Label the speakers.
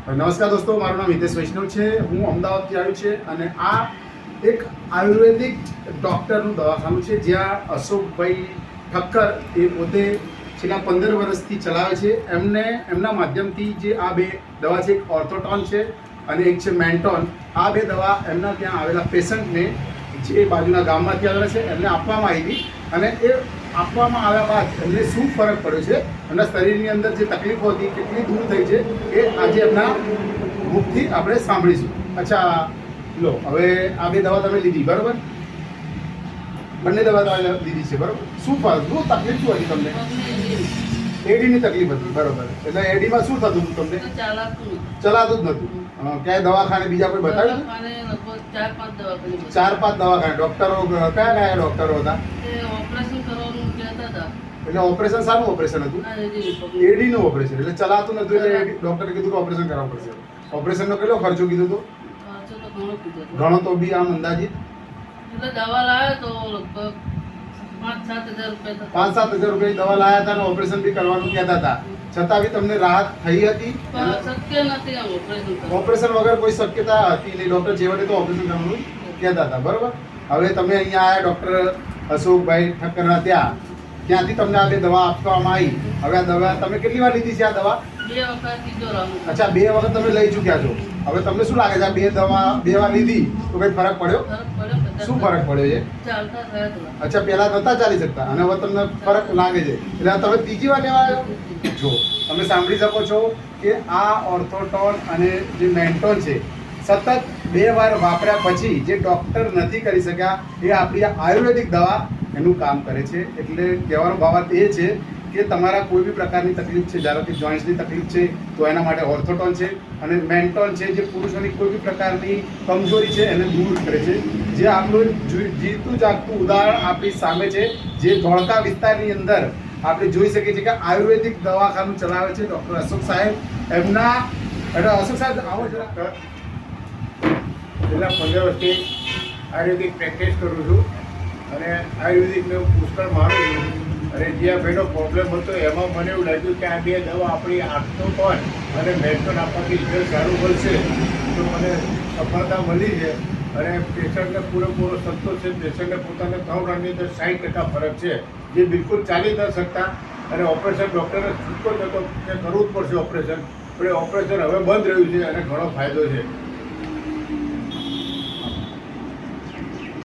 Speaker 1: નમસ્કાર દોસ્તો, મારું નામ હિતેશ વૈષ્ણવ છે. હું અમદાવાદથી આવ્યો છે અને આ એક આયુર્વેદિક ડૉક્ટરનું દવાખાનું છે જ્યાં અશોકભાઈ ઠક્કર એ પોતે છેલ્લા 15 વર્ષથી ચલાવે છે. એમના માધ્યમથી જે આ બે દવા છે, એક ઓર્થોટોન છે અને એક છે મેન્ટોન. આ બે દવા એમના ત્યાં આવેલા પેશન્ટને જે બાજુના ગામમાંથી આવેલા છે એમને આપવામાં આવી હતી અને એ આપવામાં આવ્યા બાદ એમને શું ફરક પડ્યો છે, એમના શરીરની અંદર જે તકલીફો હતી કેટલી દૂર થઈ છે એ આજે એમના મુખથી આપણે સાંભળીશું. અચ્છા લો, હવે આ બે દવા તમે લીધી બરાબર? બંને દવા તમે લીધી છે બરાબર? શું ફરક, શું તકલીફ શું હતી તમને? એડીની તકલીફ હતી બરાબર. એટલે એડીમાં શું થતું હતું તમને? ચલાતું જ નહોતું. ક્યાંય દવાખાને બીજા કોઈ બતાવ્યું? 4-5 દવાખાને. ડોક્ટરો કયા ડોક્ટરો હતા? એટલે ઓપરેશન શાનું ઓપરેશન હતું? એડીનું ઓપરેશન. એટલે ચલાતું નતું એટલે ડોક્ટરે કીધું કે ઓપરેશન કરાવવું પડશે. ઓપરેશનનો કેટલો ખર્ચો કીધો હતો? ઘણો તો બી આમ અંદાજિત
Speaker 2: દવા લાવ્યો તો લગભગ
Speaker 1: 5-7 હજાર રૂપિયા દવા લાયા હતા અને ઓપરેશન બી કરવાનું કહેતા હતા. છતાં બી તમને રાહત થઈ હતી?
Speaker 2: શક્ય નથી
Speaker 1: ઓપરેશન વગર કોઈ શક્યતા હતી નહીં. ડોક્ટર જેવડે તો ઓપરેશન કરવાનું કહેતા હતા બરોબર. હવે તમે અહીંયા આવ્યા ડોક્ટર અશોકભાઈ ઠક્કરના ત્યાંથી તમને આ બે દવા આપવામાં આવી. હવે આ દવા તમે કેટલી વાર લીધી છે? આ દવા
Speaker 2: 2 વખત લીધો.
Speaker 1: અચ્છા, 2 વખત તમે લઈ ચૂક્યા છો. હવે તમને શું લાગે છે, આ બે દવા 2 વાર લીધી તો કઈ ફરક પડ્યો? શું ફરક પડ્યો છે? અચ્છા, પહેલા નતા ચાલી શકતા અને હવે તમને ફરક લાગે છે. એટલે તમે ત્રીજી વાર લેવા આવ્યો છો. તમે સાંભળી શકો છો કે આ ઓર્થોટોન અને જે મેન્ટોન છે સતત 2 વાર વાપર્યા પછી જે ડૉક્ટર નથી કરી શક્યા એ આપણી આયુર્વેદિક દવા એનું કામ કરે છે. એટલે કહેવાનો ભાવાર્થ એ છે કે તમારા કોઈ બી પ્રકારની તકલીફ છે, ધારો કે જોઈન્ટ્સની તકલીફ છે તો એના માટે ઓર્થોટોન છે અને મેન્ટોન છે જે પુરુષોની કોઈ બી પ્રકારની કમજોરી છે એને દૂર કરે છે. જે આપણું જીવતું જાગતું ઉદાહરણ આપણી સામે છે, જે ધોળકા વિસ્તારની અંદર આપણે જોઈ શકીએ છીએ કે આયુર્વેદિક દવાખાનું ચલાવે છે ડૉક્ટર અશોક સાહેબ. એમના એટલે અશોક સાહેબ આવો જરા.
Speaker 3: છેલ્લા 15 વર્ષથી આયુર્વેદિક પ્રેક્ટિસ કરું છું અને આયુર્વેદિકને પુષ્કળ માનું છું. અને જે આ ભાઈનો પ્રોબ્લેમ હતો એમાં મને એવું લાગ્યું કે આ બે દવા આપણી ઓર્થોટોન અને મેન્ટોન આપવાથી રિઝલ્ટ સારું મળશે તો મને સફળતા મળી છે અને પેશન્ટને પૂરેપૂરો સંતોષ છે. પેશન્ટને પોતાને 3 રાઉન્ડની અંદર 60% ફરક છે, જે બિલકુલ ચાલી ન શકતા અને ઓપરેશન ડૉક્ટરે છૂટકો થતો કે કરવું જ પડશે ઓપરેશન, પણ એ ઓપરેશન હવે બંધ રહ્યું છે અને ઘણો ફાયદો છે.